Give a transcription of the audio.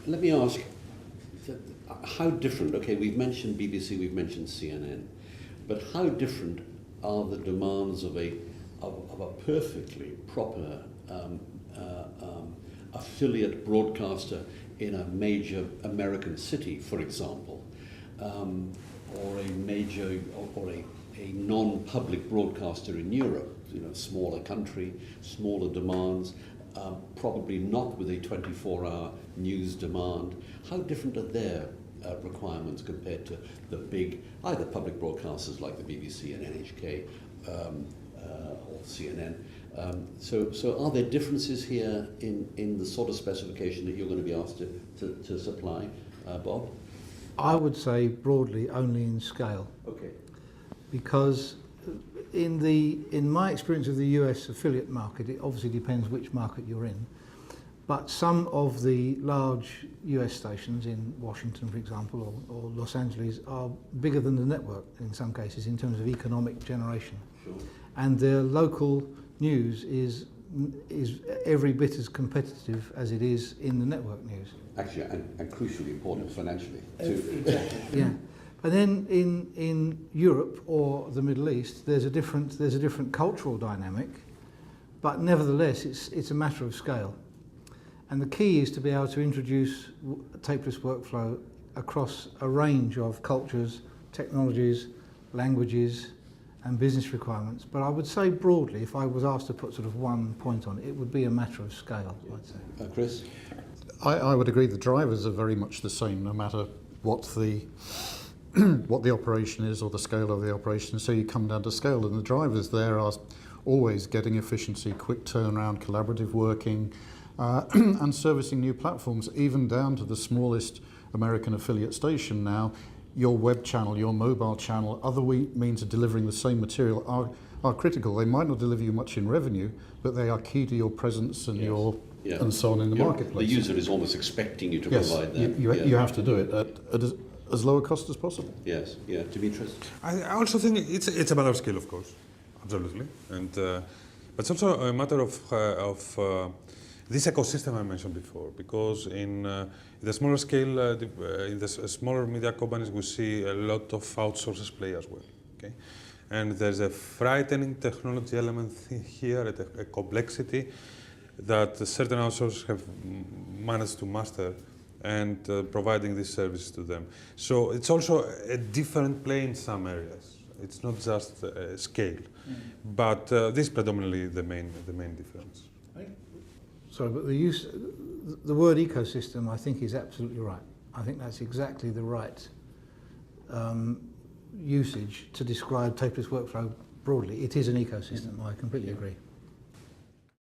let me ask, how different, okay, we've mentioned BBC, we've mentioned CNN, but how different are the demands of a perfectly proper affiliate broadcaster in a major American city, for example, or a major, or a non-public broadcaster in Europe, smaller country, smaller demands, probably not with a 24-hour news demand. How different are their requirements compared to the big, either public broadcasters like the BBC and NHK or CNN? So are there differences here in the sort of specification that you're going to be asked to supply, Bob? I would say broadly only in scale. Okay. Because in my experience of the US affiliate market, it obviously depends which market you're in, but some of the large US stations in Washington, for example, or Los Angeles are bigger than the network in some cases in terms of economic generation. Sure. And their local news is every bit as competitive as it is in the network news. Actually, and crucially important financially too. Exactly. Yeah. And then in Europe or the Middle East, there's a different cultural dynamic, but nevertheless, it's a matter of scale. And the key is to be able to introduce tapeless workflow across a range of cultures, technologies, languages, and business requirements. But I would say broadly, if I was asked to put sort of one point on it, it would be a matter of scale, I'd say. Chris? I would agree the drivers are very much the same, no matter what the what the operation is or the scale of the operation. So you come down to scale, and the drivers there are always getting efficiency, quick turnaround, collaborative working, and servicing new platforms, even down to the smallest American affiliate station now. Your web channel, your mobile channel, other means of delivering the same material are critical. They might not deliver you much in revenue, but they are key to your presence and and so on in the marketplace. The user is almost expecting you to provide that. You have to do it at as low a cost as possible. Yes, yeah. Dimitris? I also think it's a matter of scale, of course, absolutely, and but it's also a matter of this ecosystem I mentioned before, because in the smaller scale, in the smaller media companies, we see a lot of outsources play as well. Okay, and there's a frightening technology element here, a complexity that certain outsourcers have managed to master, and providing these services to them. So it's also a different play in some areas. It's not just scale, but this is predominantly the main difference. Sorry, but the word ecosystem, I think, is absolutely right. I think that's exactly the right usage to describe tapeless workflow broadly. It is an ecosystem. I completely agree.